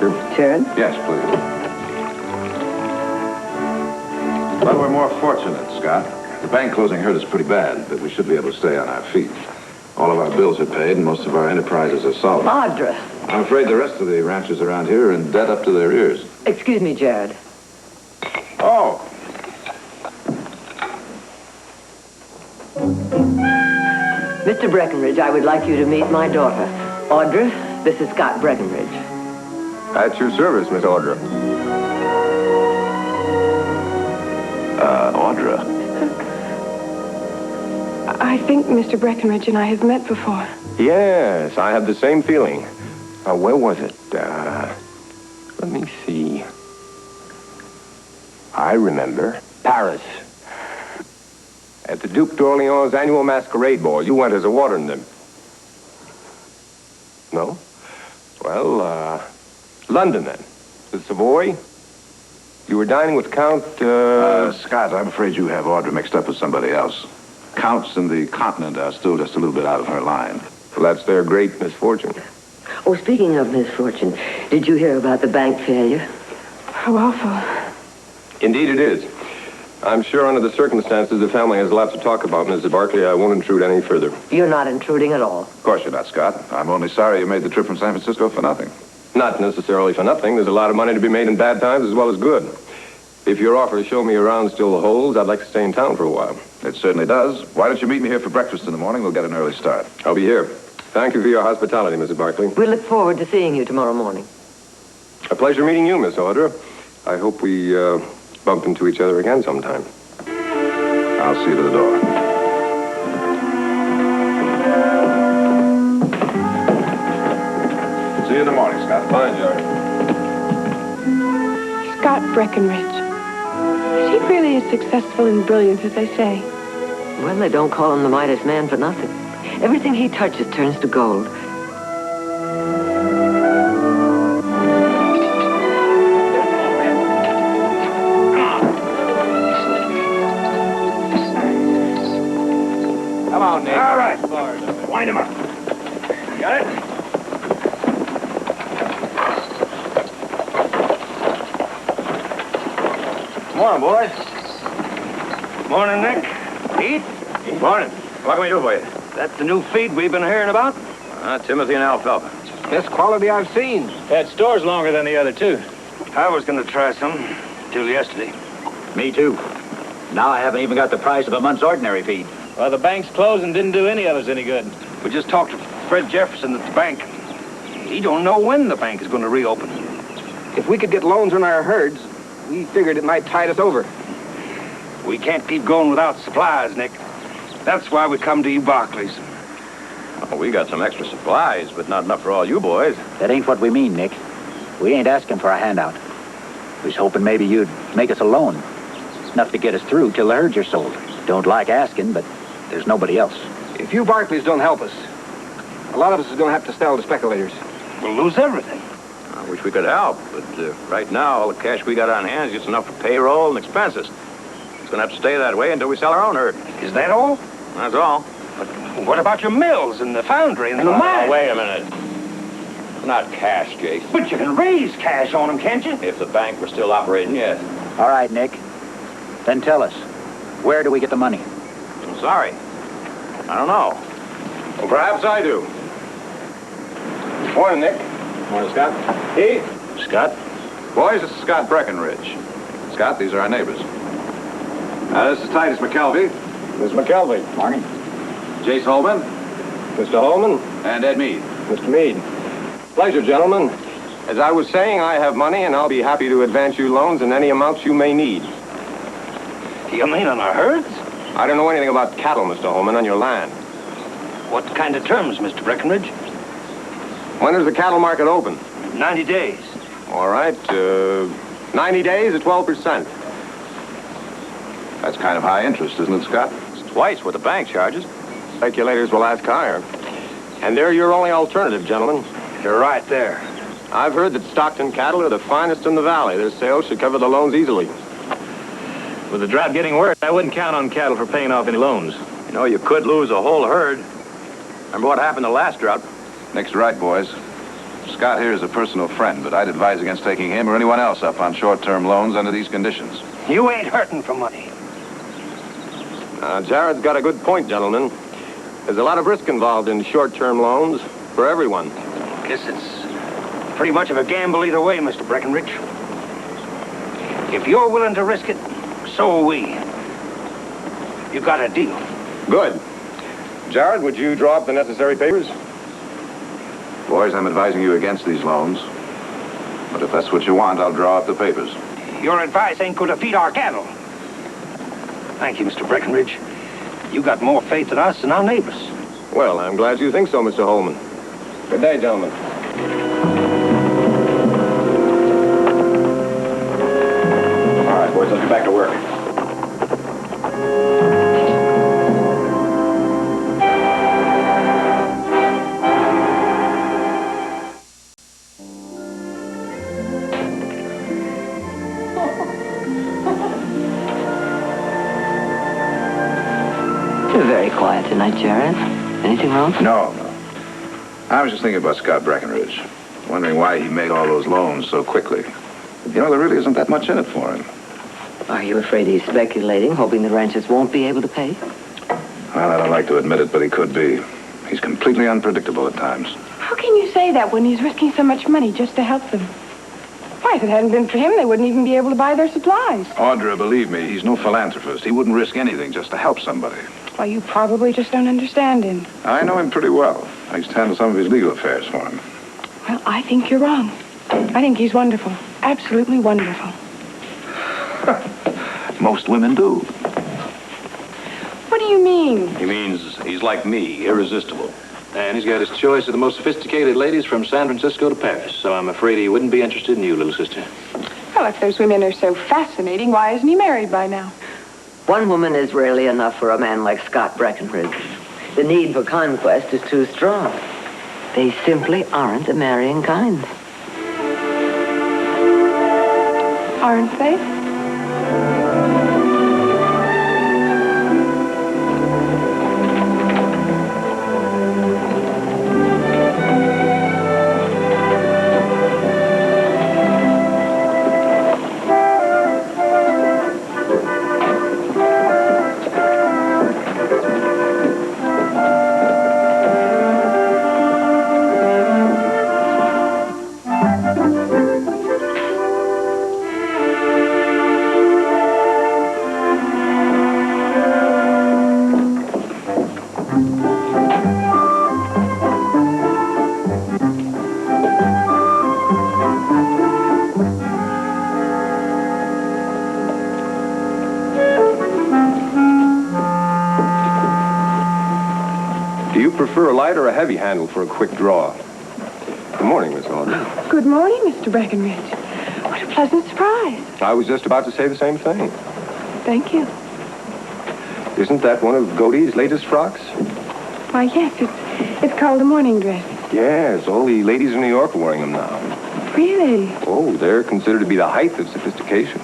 Doctor. Jarrod? Yes, please. But we're more fortunate, Scott. The bank closing hurt us pretty bad, but we should be able to stay on our feet. All of our bills are paid, and most of our enterprises are solid. Audra. I'm afraid the rest of the ranchers around here are in debt up to their ears. Excuse me, Jarrod. Oh. Mr. Breckenridge, I would like you to meet my daughter. Audra, this is Scott Breckenridge. At your service, Miss Audra. Audra. I think Mr. Breckenridge and I have met before. Yes, I have the same feeling. Where was it? Let me see. I remember. Paris. At the Duke d'Orléans' annual masquerade ball. You went as a water nymph. No? Well, London then. The Savoy. You were dining with Count, Scott, I'm afraid you have Audra mixed up with somebody else. Counts in the continent are still just a little bit out of her line. Well, that's their great misfortune. Oh, speaking of misfortune, did you hear about the bank failure? How awful. Indeed it is. I'm sure under the circumstances the family has lots to talk about, Mrs. Barkley. I won't intrude any further. You're not intruding at all. Of course you're not, Scott. I'm only sorry you made the trip from San Francisco for nothing. Not necessarily for nothing. There's a lot of money to be made in bad times as well as good. If your offer to show me around still holds, I'd like to stay in town for a while. It certainly does. Why don't you meet me here for breakfast in the morning? We'll get an early start. I'll be here. Thank you for your hospitality, Mrs. Barkley. We look forward to seeing you tomorrow morning. A pleasure meeting you, Miss Audra. I hope we bump into each other again sometime. I'll see you to the door. See you in the morning, Scott. Fine, Jarrod. Scott Breckenridge. Is he really as successful and brilliant as they say? Well, they don't call him the Midas man for nothing. Everything he touches turns to gold. Come on, Nick. All right. Wind him up. Got it? Morning, boys. Morning, Nick. Heath? Morning. What can we do for you? That's the new feed we've been hearing about? Timothy and alfalfa. Best quality I've seen. Had stores longer than the other two. I was going to try some till yesterday. Me too. Now I haven't even got the price of a month's ordinary feed. Well, the bank's closed and didn't do any of us any good. We just talked to Fred Jefferson at the bank. He don't know when the bank is going to reopen. If we could get loans on our herds, we figured it might tide us over. We can't keep going without supplies, Nick. That's why we come to you Barkleys. Oh, we got some extra supplies, but not enough for all you boys. That ain't what we mean, Nick. We ain't asking for a handout. We was hoping maybe you'd make us a loan. Enough to get us through till the herds are sold. Don't like asking, but there's nobody else. If you Barkleys don't help us, a lot of us is going to have to sell to speculators. We'll lose everything. I wish we could help, but right now, all the cash we got on hand is just enough for payroll and expenses. It's going to have to stay that way until we sell our own herd. Is that all? That's all. But what about your mills and the foundry and the mine? Wait a minute. Not cash, Jake. But you can raise cash on them, can't you? If the bank were still operating, yes. All right, Nick. Then tell us, where do we get the money? I'm sorry. I don't know. Well, perhaps I do. Morning, Nick. Morning, Scott. Heath. Scott? Boys, this is Scott Breckenridge. Scott, these are our neighbors. This is Titus McKelvey, Miss McKelvey. Morning. Jace Holman, Mr. Holman. and Ed Mead. Mr. Mead. Pleasure, gentlemen. As I was saying, I have money, and I'll be happy to advance you loans in any amounts you may need. You mean on our herds? I don't know anything about cattle, Mr. Holman, on your land. What kind of terms, Mr. Breckenridge? When is the cattle market open? 90 days. All right, 90 days at 12%. That's kind of high interest, isn't it, Scott? It's twice what the bank charges. Speculators will ask higher. And they're your only alternative, gentlemen. You're right there. I've heard that Stockton cattle are the finest in the valley. Their sales should cover the loans easily. With the drought getting worse, I wouldn't count on cattle for paying off any loans. You know, you could lose a whole herd. Remember what happened the last drought? Nick's right, boys. Scott here is a personal friend, but I'd advise against taking him or anyone else up on short-term loans under these conditions. You ain't hurting for money. Jarrod's got a good point, gentlemen. There's a lot of risk involved in short-term loans for everyone. Guess it's pretty much of a gamble either way, Mr. Breckenridge. If you're willing to risk it, so are we. You got a deal. Good. Jarrod, would you draw up the necessary papers? Boys, I'm advising you against these loans. But if that's what you want, I'll draw up the papers. Your advice ain't going to feed our cattle. Thank you, Mr. Breckenridge. You got more faith in us than our neighbors. Well, I'm glad you think so, Mr. Holman. Good day, gentlemen. All right, boys, let's get back to work. You're very quiet tonight, Jarrod. Anything wrong? No. I was just thinking about Scott Breckenridge. Wondering why he made all those loans so quickly. You know, there really isn't that much in it for him. Are you afraid he's speculating, hoping the ranchers won't be able to pay? Well, I don't like to admit it, but he could be. He's completely unpredictable at times. How can you say that when he's risking so much money just to help them? Why, if it hadn't been for him, they wouldn't even be able to buy their supplies. Audra, believe me, he's no philanthropist. He wouldn't risk anything just to help somebody. Well, you probably just don't understand him. I know him pretty well. I used to handle some of his legal affairs for him. Well, I think you're wrong. I think he's wonderful. Absolutely wonderful. Most women do. What do you mean? He means he's like me, irresistible. And he's got his choice of the most sophisticated ladies from San Francisco to Paris. So I'm afraid he wouldn't be interested in you, little sister. Well, if those women are so fascinating, why isn't he married by now? One woman is rarely enough for a man like Scott Breckenridge. The need for conquest is too strong. They simply aren't the marrying kind. Aren't they? Do you prefer a light or a heavy handle for a quick draw? Good morning, Miss Audra. Good morning, Mr. Breckenridge. What a pleasant surprise. I was just about to say the same thing. Thank you. Isn't that one of Godey's latest frocks? Why, yes, it's called a morning dress. Yes, all the ladies in New York are wearing them now. Really? Oh, they're considered to be the height of sophistication.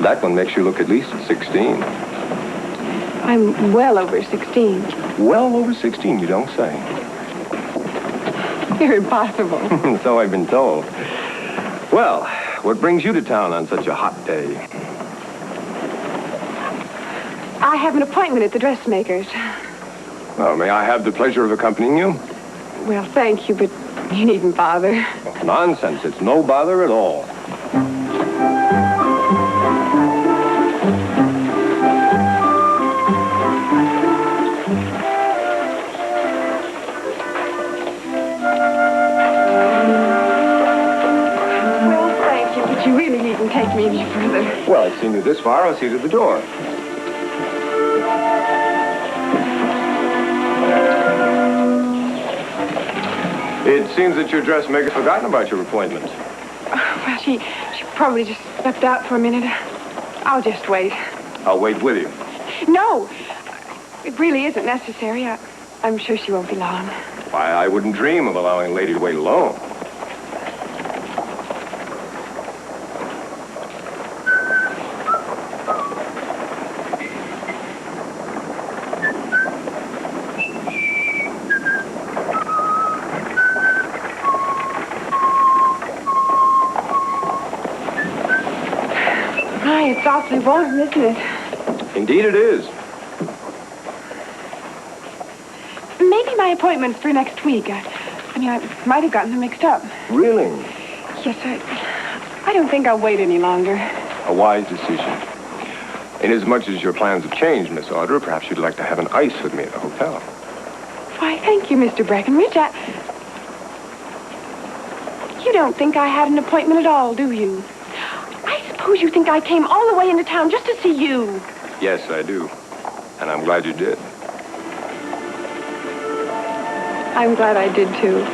That one makes you look at least 16. I'm well over 16. Well over 16, you don't say. You're impossible. So I've been told. Well, what brings you to town on such a hot day? I have an appointment at the dressmaker's. Well, may I have the pleasure of accompanying you? Well, thank you, but you needn't bother. Oh, nonsense. It's no bother at all. Well, thank you, but you really needn't take me any further. Well, I've seen you this far. I'll see you to the door. It seems that your dressmaker's forgotten about your appointment. Well, she probably just stepped out for a minute. I'll just wait. I'll wait with you. No, it really isn't necessary. I'm sure she won't be long. Why, I wouldn't dream of allowing a lady to wait alone. awfully warm, isn't it? Indeed it is. Maybe my appointment's for next week. I might have gotten them mixed up. Really? Yes, I don't think I'll wait any longer. A wise decision. Inasmuch as your plans have changed, Miss Audra, perhaps you'd like to have an ice with me at the hotel. Why, thank you, Mr. Breckenridge. You don't think I had an appointment at all, do you? I suppose you think I came all the way into town just to see you. Yes, I do. And I'm glad you did. I'm glad I did, too.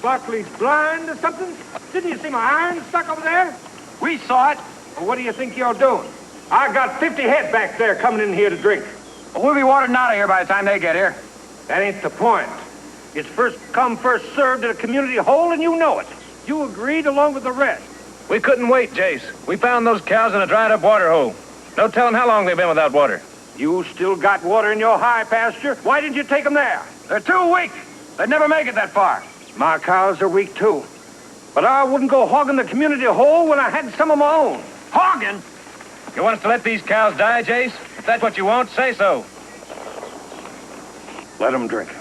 Barkley's blind or something? Didn't you see my iron stuck over there? We saw it. Well, what do you think you're doing? I got 50 head back there coming in here to drink. Well, we'll be watered out of here by the time they get here. That ain't the point. It's first come, first served at a community hole, and you know it. You agreed along with the rest. We couldn't wait, Jace. We found those cows in a dried-up water hole. No telling how long they've been without water. You still got water in your high pasture? Why didn't you take them there? They're too weak. They'd never make it that far. My cows are weak, too. But I wouldn't go hogging the community hole when I had some of my own. Hogging? You want us to let these cows die, Jace? If that's what you want, say so. Let them drink.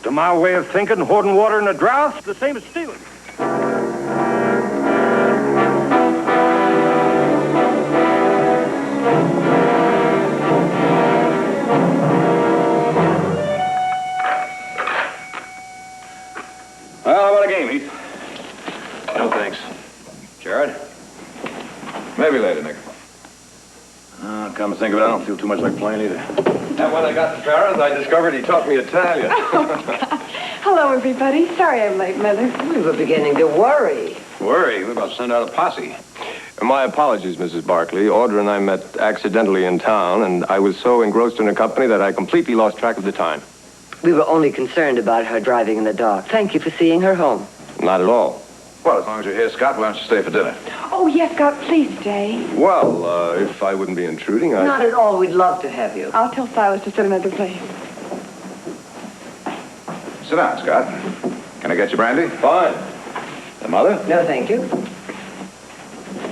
To my way of thinking, hoarding water in a drought, the same as stealing. Well, how about a game, Heath? No, thanks. Jarrod? Maybe later, Nick. Come to think of it, I don't feel too much like playing either. And when I got to Paris, I discovered he taught me Italian. Hello, everybody. Sorry I'm late, Mother. We were beginning to worry. Worry? We're about to send out a posse. My apologies, Mrs. Barkley. Audra and I met accidentally in town, and I was so engrossed in her company that I completely lost track of the time. We were only concerned about her driving in the dark. Thank you for seeing her home. Not at all. Well, as long as you're here, Scott, why don't you stay for dinner? Oh, yes, God, please stay. Well, if I wouldn't be intruding, Not at all. We'd love to have you. I'll tell Silas to sit another place. Sit down, Scott. Can I get you brandy? Fine. The mother? No, thank you.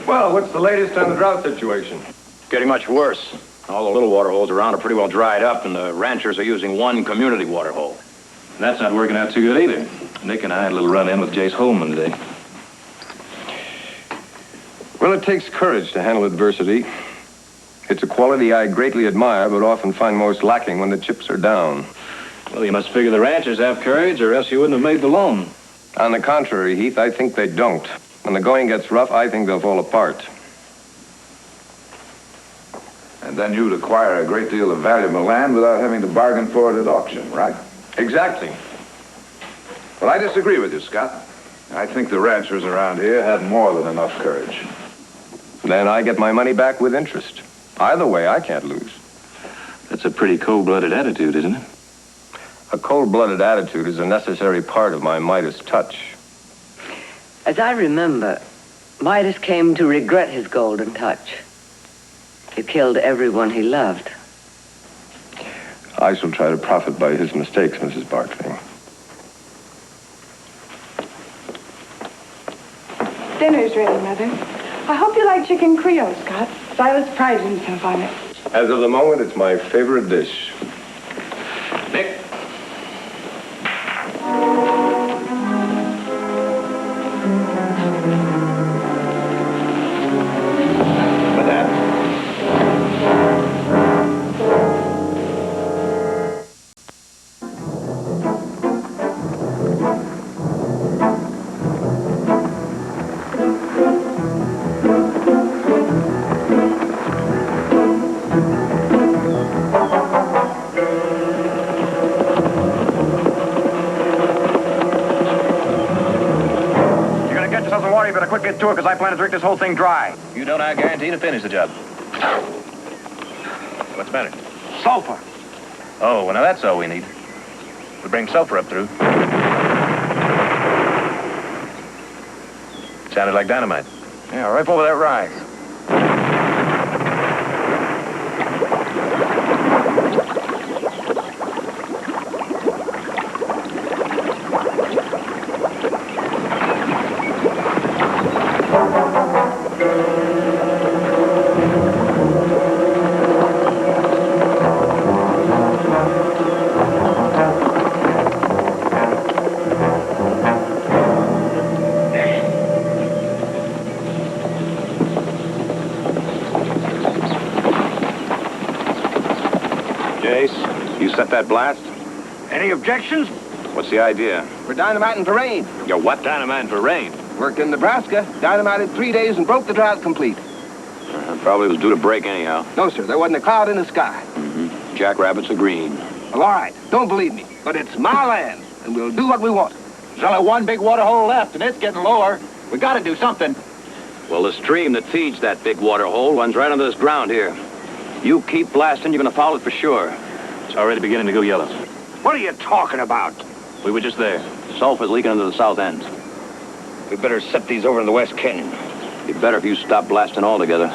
Well, what's the latest on the drought situation? Getting much worse. All the little water holes around are pretty well dried up, and the ranchers are using one community water hole. And that's not working out too good either. Nick and I had a little run-in with Jace Holman today. Well, it takes courage to handle adversity. It's a quality I greatly admire, but often find most lacking when the chips are down. Well, you must figure the ranchers have courage, or else you wouldn't have made the loan. On the contrary, Heath, I think they don't. When the going gets rough, I think they'll fall apart. And then you'd acquire a great deal of valuable land without having to bargain for it at auction, right? Exactly. Well, I disagree with you, Scott. I think the ranchers around here had more than enough courage. Then I get my money back with interest. Either way, I can't lose. That's a pretty cold-blooded attitude, isn't it? A cold-blooded attitude is a necessary part of my Midas touch. As I remember, Midas came to regret his golden touch. It killed everyone he loved. I shall try to profit by his mistakes, Mrs. Barkley. Dinner's ready, Mother. I hope you like chicken Creole, Scott. Silas prides himself on it. As of the moment, it's my favorite dish. Nick? With that. get to it because I plan to drink this whole thing dry. You don't, I guarantee to finish the job. What's the matter? Sulfur. Oh, well, now that's all we need. We bring sulfur up through. Sounded like dynamite. Yeah, right over that rise. You set that blast? Any objections? What's the idea? We're dynamiting for rain. You're what? Dynamite for rain. Worked in Nebraska, dynamited 3 days and broke the drought complete. Probably was due to break anyhow. No, sir, there wasn't a cloud in the sky. Jackrabbits are green. Well, all right, don't believe me, but it's my land, and we'll do what we want. There's only one big water hole left, and it's getting lower. We gotta do something. Well, the stream that feeds that big water hole runs right under this ground here. You keep blasting, you're gonna follow it for sure. It's already beginning to go yellow. What are you talking about? We were just there. Sulfur's leaking into the south end. We better set these over in the West Canyon. Be better if you stop blasting altogether.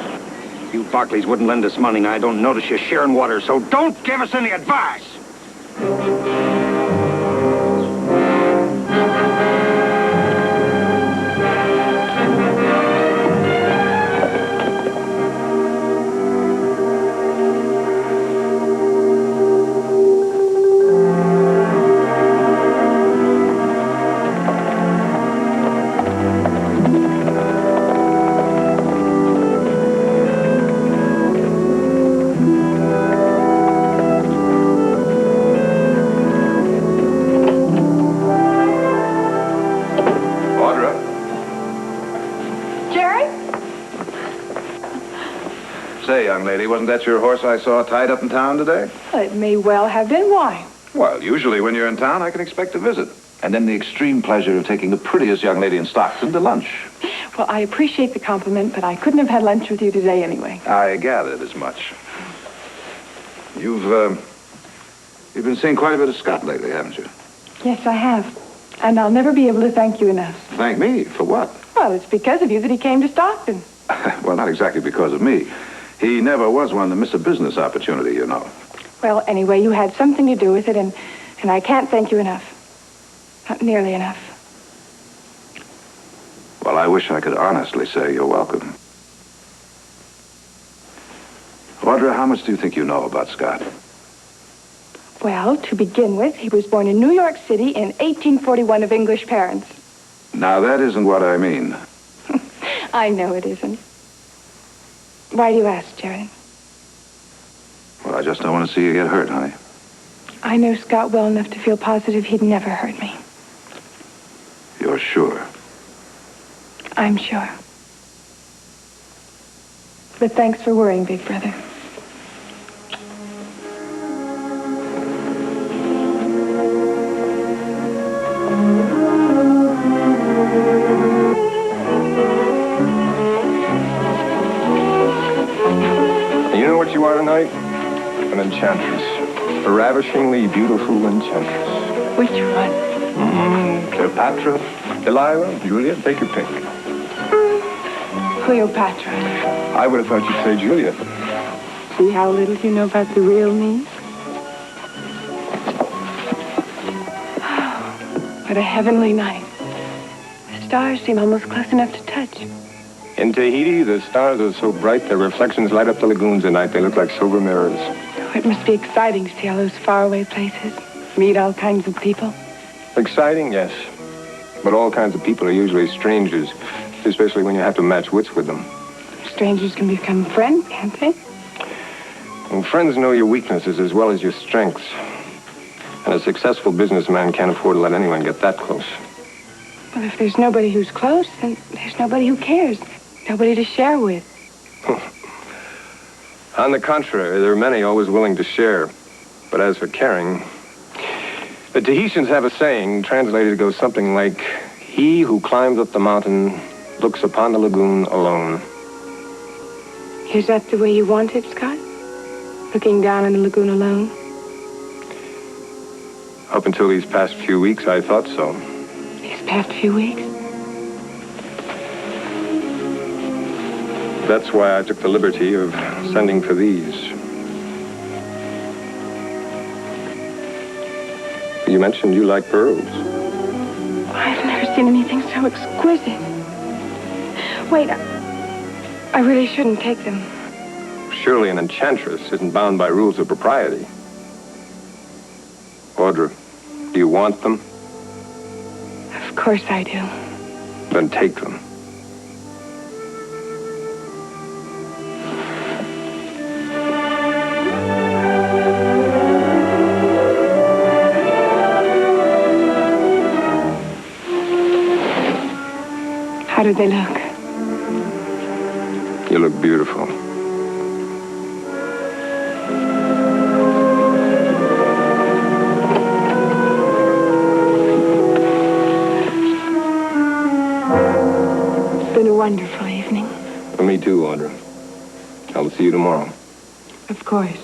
You Barkleys wouldn't lend us money, and I don't notice you sharing water, so don't give us any advice. Say, young lady, wasn't that your horse I saw tied up in town today? Well, it may well have been. Why? Well, usually when you're in town, I can expect a visit. And then the extreme pleasure of taking the prettiest young lady in Stockton to lunch. Well, I appreciate the compliment, but I couldn't have had lunch with you today anyway. I gathered as much. You've been seeing quite a bit of Scott lately, haven't you? Yes, I have. And I'll never be able to thank you enough. Thank me? For what? Well, it's because of you that he came to Stockton. Well, not exactly because of me. He never was one to miss a business opportunity, you know. Well, anyway, you had something to do with it, and I can't thank you enough. Not nearly enough. Well, I wish I could honestly say you're welcome. Audra, how much do you think you know about Scott? Well, to begin with, he was born in New York City in 1841 of English parents. Now, that isn't what I mean. I know it isn't. Why do you ask, Jarrod? Well, I just don't want to see you get hurt, honey. I know Scott well enough to feel positive he'd never hurt me. You're sure? I'm sure. But thanks for worrying, Big Brother. You know what you are tonight? An enchantress. A ravishingly beautiful enchantress. Which one? Cleopatra, Delilah, Julia, take your pick. Cleopatra. I would have thought you'd say Julia. See how little you know about the real me? What a heavenly night. The stars seem almost close enough to touch. In Tahiti, the stars are so bright their reflections light up the lagoons at night. They look like silver mirrors. Oh, it must be exciting to see all those faraway places. Meet all kinds of people. Exciting, yes. But all kinds of people are usually strangers, especially when you have to match wits with them. Strangers can become friends, can't they? Well, friends know your weaknesses as well as your strengths. And a successful businessman can't afford to let anyone get that close. Well, if there's nobody who's close, then there's nobody who cares. Nobody to share with. On the contrary, there are many always willing to share. But as for caring, the Tahitians have a saying, translated goes something like, he who climbs up the mountain looks upon the lagoon alone. Is that the way you want it, Scott? Looking down on the lagoon alone? Up until these past few weeks, I thought so. These past few weeks? That's why I took the liberty of sending for these. You mentioned you like pearls. I've never seen anything so exquisite. Wait, I really shouldn't take them. Surely an enchantress isn't bound by rules of propriety. Audra, do you want them? Of course I do. Then take them. How do they look? You look beautiful. It's been a wonderful evening. For me too, Audra. I'll see you tomorrow. Of course.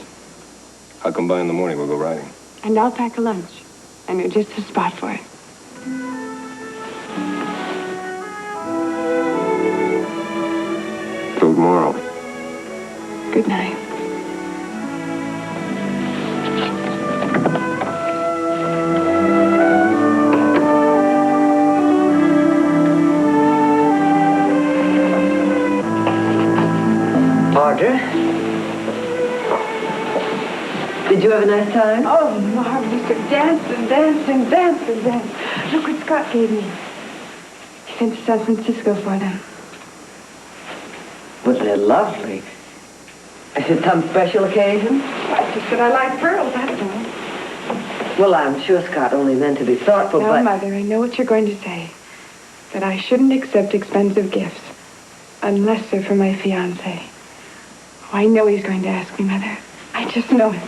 I'll come by in the morning. We'll go riding. And I'll pack a lunch. I know just the spot for it. Till tomorrow. Good night. Audra? Did you have a nice time? Oh, marvelous. Dance and dance and dance and dance. Look what Scott gave me. He sent to San Francisco for them. But they're lovely. Is it some special occasion? I just said I like pearls, that's all. Well, I'm sure Scott only meant to be thoughtful, Now, but... Mother, I know what you're going to say. That I shouldn't accept expensive gifts. Unless they're for my fiancé. Oh, I know he's going to ask me, Mother. I just know it.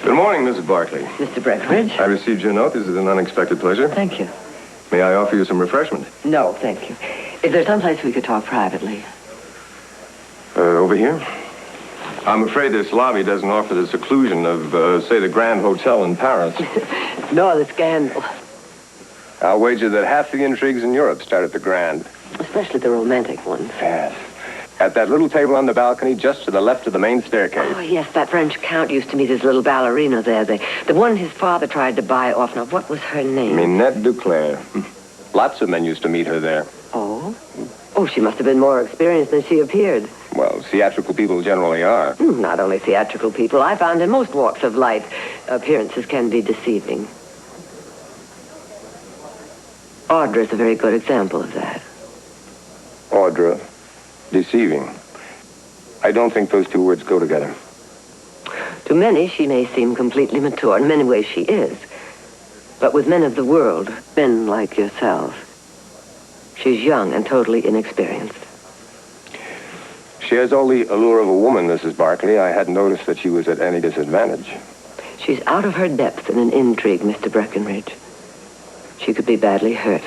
Good morning, Mrs. Barkley. Mr. Breckenridge? I received your note. This is an unexpected pleasure. Thank you. May I offer you some refreshment? No, thank you. Is there someplace we could talk privately? Over here? I'm afraid this lobby doesn't offer the seclusion of, say, the Grand Hotel in Paris. No, the scandal. I'll wager that half the intrigues in Europe start at the Grand. Especially the romantic ones. Yes. At that little table on the balcony just to the left of the main staircase. Oh, yes, that French count used to meet his little ballerina there. The one his father tried to buy off. Now, what was her name? Minette Duclair. Lots of men used to meet her there. Oh? Oh, she must have been more experienced than she appeared. Well, theatrical people generally are. Not only theatrical people. I found in most walks of life, appearances can be deceiving. Audra's a very good example of that. Audra, deceiving. I don't think those two words go together. To many, she may seem completely mature. In many ways, she is. But with men of the world, men like yourself, she's young and totally inexperienced. She has all the allure of a woman, Mrs. Barkley. I hadn't noticed that she was at any disadvantage. She's out of her depth in an intrigue, Mr. Breckenridge. She could be badly hurt.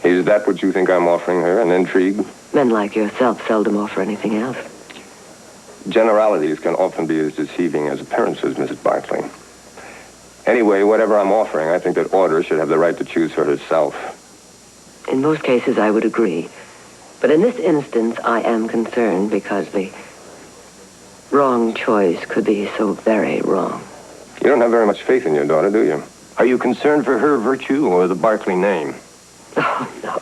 Is that what you think I'm offering her, an intrigue? Men like yourself seldom offer anything else. Generalities can often be as deceiving as appearances, Mrs. Barkley. Anyway, whatever I'm offering, I think that Audra should have the right to choose for herself. In most cases, I would agree. But in this instance, I am concerned because the wrong choice could be so very wrong. You don't have very much faith in your daughter, do you? Are you concerned for her virtue or the Barkley name? Oh, no.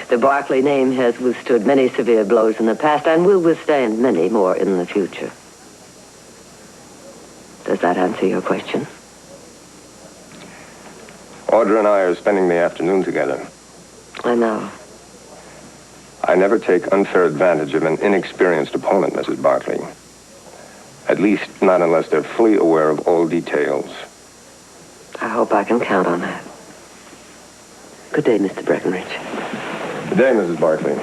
The Barkley name has withstood many severe blows in the past and will withstand many more in the future. Does that answer your question? Audra and I are spending the afternoon together. I know. I never take unfair advantage of an inexperienced opponent, Mrs. Barkley. At least not unless they're fully aware of all details. I hope I can count on that. Good day, Mr. Breckenridge. Good day, Mrs. Barkley.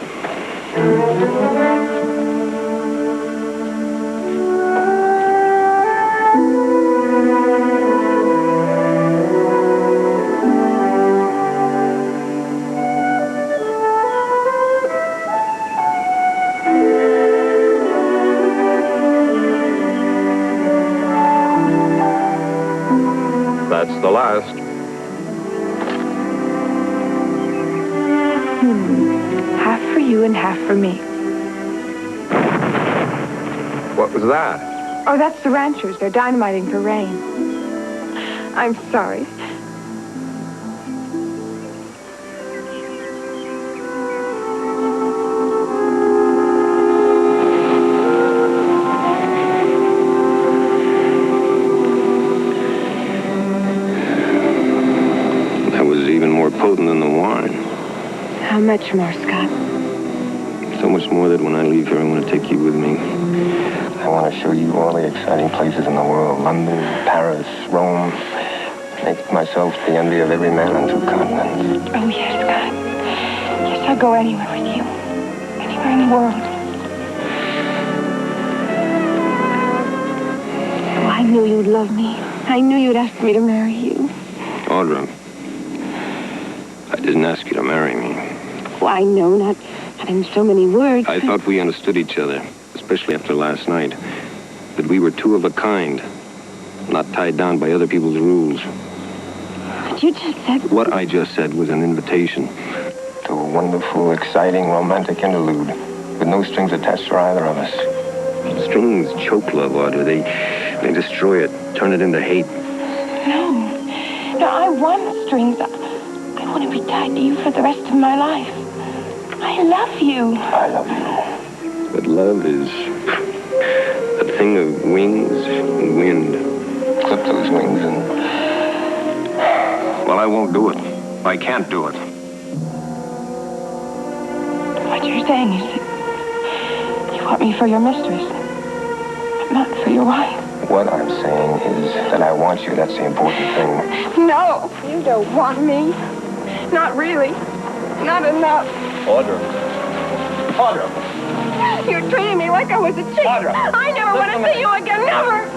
That's the last. Half for you and half for me. What was that? Oh, that's the ranchers. They're dynamiting for rain. I'm sorry. That was even more potent than the wine. How much more, Scott? So much more that when I leave here, I want to take you with me. I want to show you all the exciting places in the world. London, Paris, Rome. Make myself the envy of every man on 2 continents. Oh, yes, Scott. Yes, I'll go anywhere with you. Anywhere in the world. Oh, I knew you'd love me. I knew you'd ask me to marry you. Audra, I didn't ask you to marry me. Oh, I know, not in so many words. I thought we understood each other, especially after last night. That we were 2 of a kind, not tied down by other people's rules. But you just said... What I just said was an invitation to a wonderful, exciting, romantic interlude with no strings attached for either of us. Strings choke love, Audra. They destroy it, turn it into hate. No, I want strings. I want to be tied to you for the rest of my life. I love you. I love you. But love is a thing of wings and wind. Clip those wings and... Well, I won't do it. I can't do it. What you're saying is that you want me for your mistress, but not for your wife. What I'm saying is that I want you. That's the important thing. No, you don't want me. Not really. Not enough. Audra. Audra. You're treating me like I was a chick. Audra. I never want to see you again. Never.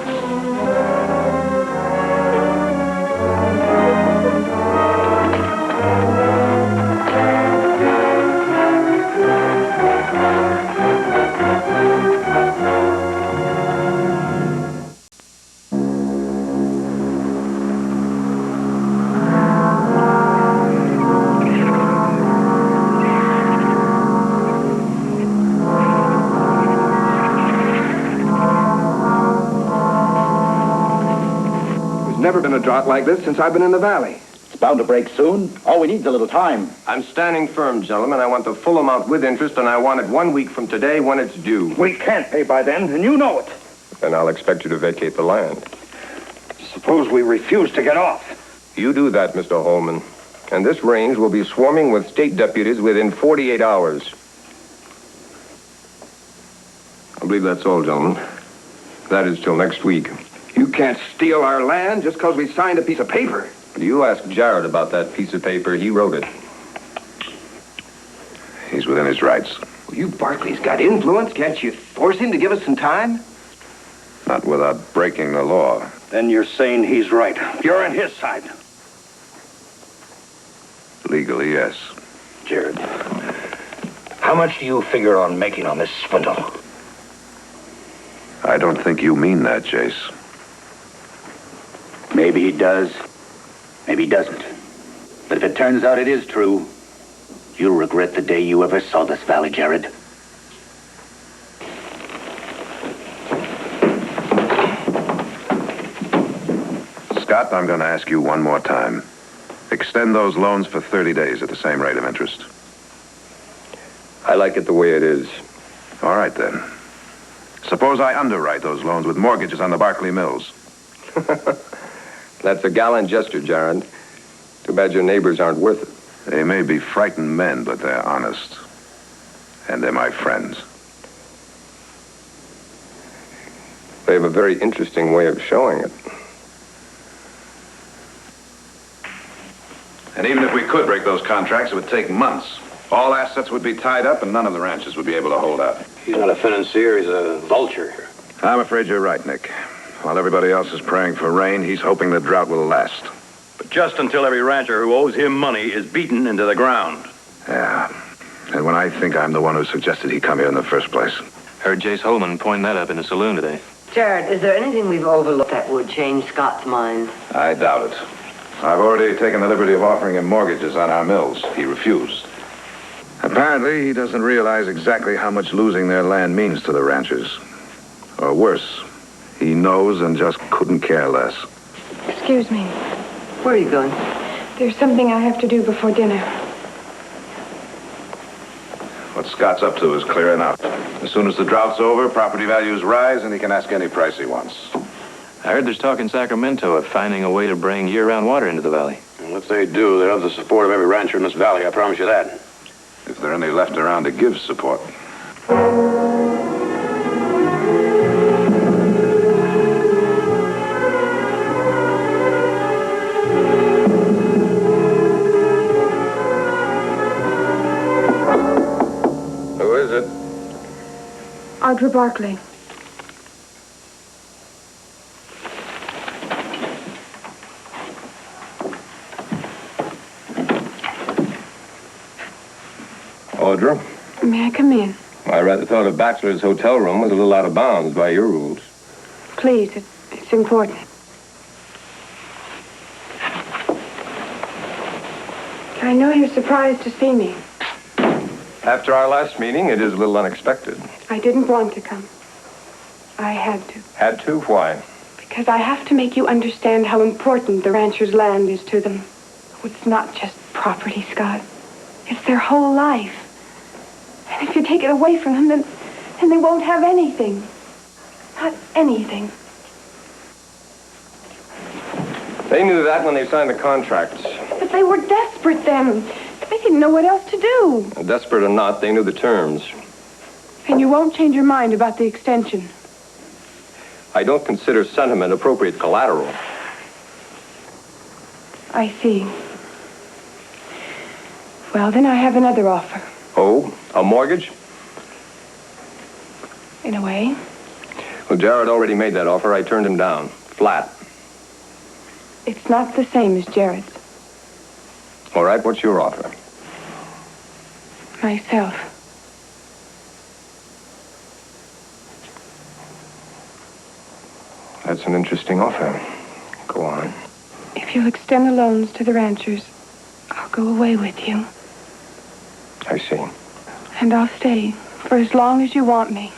Never been a drought like this since I've been in the valley. It's bound to break soon. All we need is a little time. I'm standing firm, gentlemen. I want the full amount with interest, and I want it 1 week from today when it's due. We can't pay by then, and you know it. Then I'll expect you to vacate the land. Suppose we refuse to get off. You do that, Mr. Holman. And this range will be swarming with state deputies within 48 hours. I believe that's all, gentlemen. That is till next week. You can't steal our land just because we signed a piece of paper. You ask Jarrod about that piece of paper. He wrote it. He's within his rights. Well, you Barkley's got influence. Can't you force him to give us some time? Not without breaking the law. Then you're saying he's right. You're on his side. Legally, yes. Jarrod, how much do you figure on making on this swindle? I don't think you mean that, Jace. Maybe he does. Maybe he doesn't. But if it turns out it is true, you'll regret the day you ever saw this valley, Jarrod. Scott, I'm going to ask you one more time. Extend those loans for 30 days at the same rate of interest. I like it the way it is. All right, then. Suppose I underwrite those loans with mortgages on the Barkley Mills. That's a gallant gesture, Jarrod. Too bad your neighbors aren't worth it. They may be frightened men, but they're honest. And they're my friends. They have a very interesting way of showing it. And even if we could break those contracts, it would take months. All assets would be tied up, and none of the ranches would be able to hold out. He's not a financier, he's a vulture. I'm afraid you're right, Nick. While everybody else is praying for rain, he's hoping the drought will last. But just until every rancher who owes him money is beaten into the ground. Yeah. And when I think I'm the one who suggested he come here in the first place. Heard Jace Holman pointing that up in the saloon today. Jarrod, is there anything we've overlooked that would change Scott's mind? I doubt it. I've already taken the liberty of offering him mortgages on our mills. He refused. Apparently, he doesn't realize exactly how much losing their land means to the ranchers. Or worse, he knows and just couldn't care less. Excuse me. Where are you going? There's something I have to do before dinner. What Scott's up to is clear enough. As soon as the drought's over, property values rise, and he can ask any price he wants. I heard there's talk in Sacramento of finding a way to bring year-round water into the valley. And if they do, they'll have the support of every rancher in this valley, I promise you that. If there are any left around to give support. Who is it? Audra Barkley. Audra? May I come in? I rather thought a bachelor's hotel room was a little out of bounds by your rules. Please, it's important. I know you're surprised to see me. After our last meeting, it is a little unexpected. I didn't want to come. I had to. Had to? Why? Because I have to make you understand how important the rancher's land is to them. It's not just property, Scott. It's their whole life. And if you take it away from them, then they won't have anything. Not anything. They knew that when they signed the contracts. But they were desperate then. They didn't know what else to do. Desperate or not, they knew the terms. And you won't change your mind about the extension. I don't consider sentiment appropriate collateral. I see. Well, then I have another offer. Oh, a mortgage? In a way. Well, Jarrod already made that offer. I turned him down. Flat. It's not the same as Jarrod's. All right, what's your offer? Myself. That's an interesting offer. Go on. If you'll extend the loans to the ranchers, I'll go away with you. I see. And I'll stay for as long as you want me.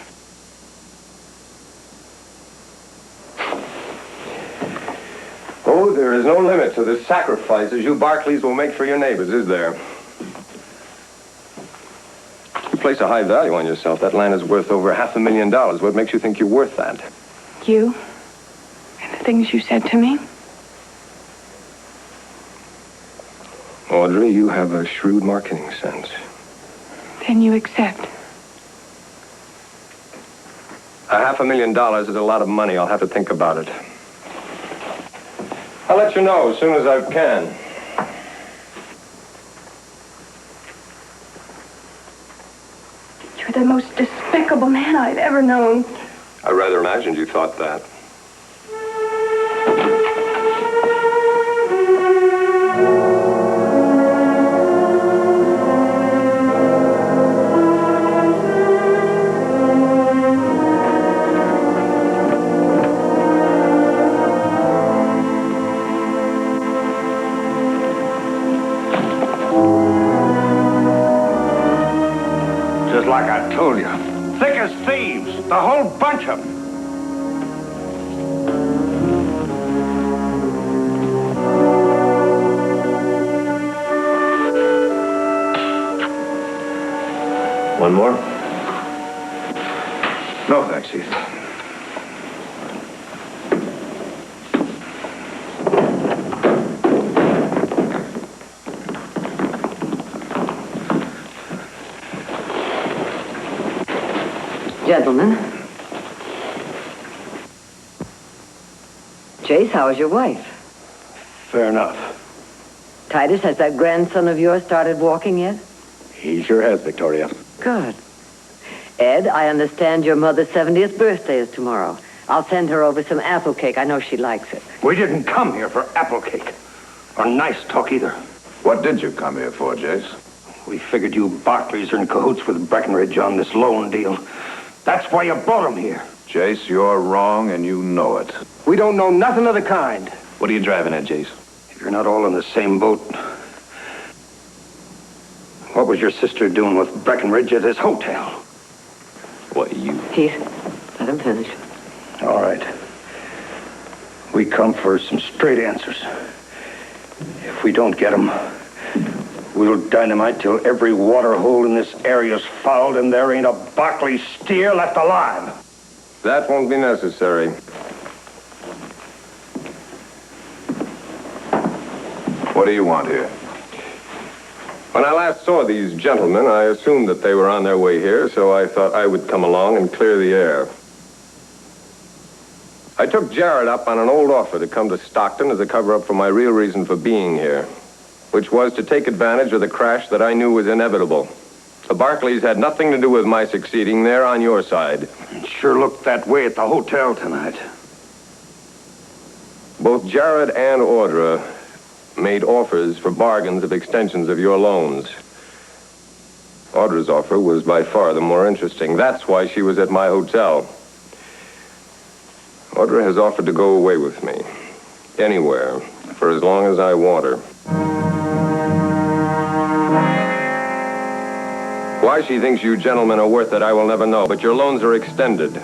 Oh, there is no limit to the sacrifices you Barkleys will make for your neighbors, is there? You place a high value on yourself. That land is worth over $500,000. What makes you think you're worth that? You? And the things you said to me? Audrey, you have a shrewd marketing sense. Then you accept. $500,000 is a lot of money. I'll have to think about it. I'll let you know as soon as I can. You're the most despicable man I've ever known. I rather imagined you thought that. Like I told you. Thick as thieves. The whole bunch of them. One more? No, thanks, Heath. Gentlemen. Jace, how is your wife? Fair enough. Titus, has that grandson of yours started walking yet? He sure has, Victoria. Good. Ed, I understand your mother's 70th birthday is tomorrow. I'll send her over some apple cake. I know she likes it. We didn't come here for apple cake. Or nice talk either. What did you come here for, Jace? We figured you Barkleys are in cahoots with Breckenridge on this loan deal. That's why you brought him here. Jace, you're wrong, and you know it. We don't know nothing of the kind. What are you driving at, Jace? If you're not all in the same boat, what was your sister doing with Breckenridge at his hotel? What, you? Heath, let him finish. All right. We come for some straight answers. If we don't get them, we'll dynamite till every water hole in this area's fouled and there ain't a Barkley steer left alive. That won't be necessary. What do you want here? When I last saw these gentlemen, I assumed that they were on their way here, so I thought I would come along and clear the air. I took Jarrod up on an old offer to come to Stockton as a cover-up for my real reason for being here, which was to take advantage of the crash that I knew was inevitable. The Barkleys had nothing to do with my succeeding there on your side. It sure looked that way at the hotel tonight. Both Jarrod and Audra made offers for bargains of extensions of your loans. Audra's offer was by far the more interesting. That's why she was at my hotel. Audra has offered to go away with me, anywhere, for as long as I want her. Why she thinks you gentlemen are worth it, I will never know, but your loans are extended.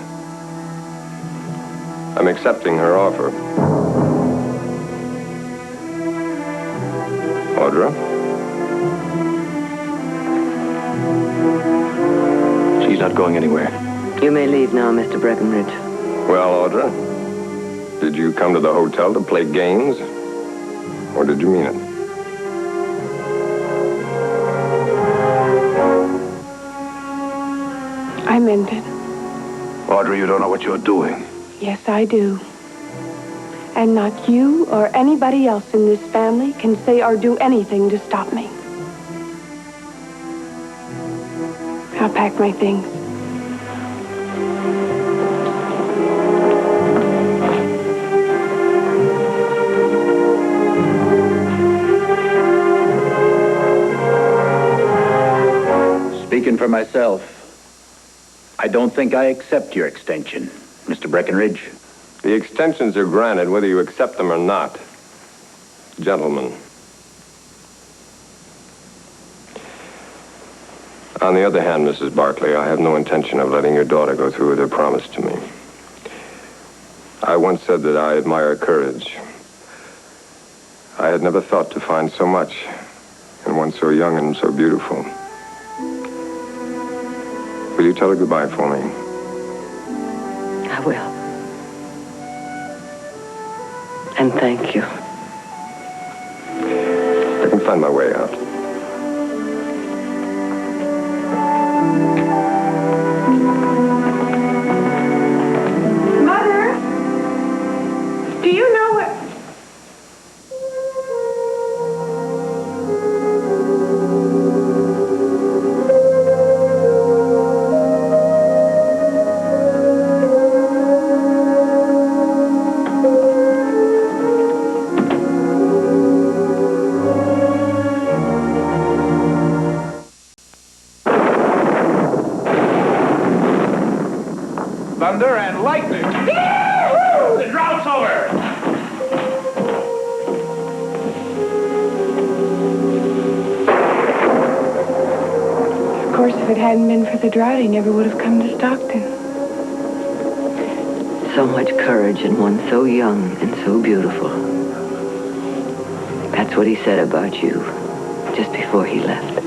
I'm accepting her offer. Audra? She's not going anywhere. You may leave now, Mr. Breckenridge. Well, Audra, did you come to the hotel to play games? Or did you mean it? I meant it. Audra, you don't know what you're doing. Yes, I do. And not you or anybody else in this family can say or do anything to stop me. I'll pack my things. Speaking for myself, I don't think I accept your extension, Mr. Breckenridge. The extensions are granted whether you accept them or not. Gentlemen. On the other hand, Mrs. Barkley, I have no intention of letting your daughter go through with her promise to me. I once said that I admire courage. I had never thought to find so much in one so young and so beautiful. Will you tell her goodbye for me? I will. And thank you. I can find my way out. Mother, do you know what... Thunder and lightning. The drought's over. Of course, if it hadn't been for the drought, he never would have come to Stockton. So much courage in one so young and so beautiful. That's what he said about you just before he left.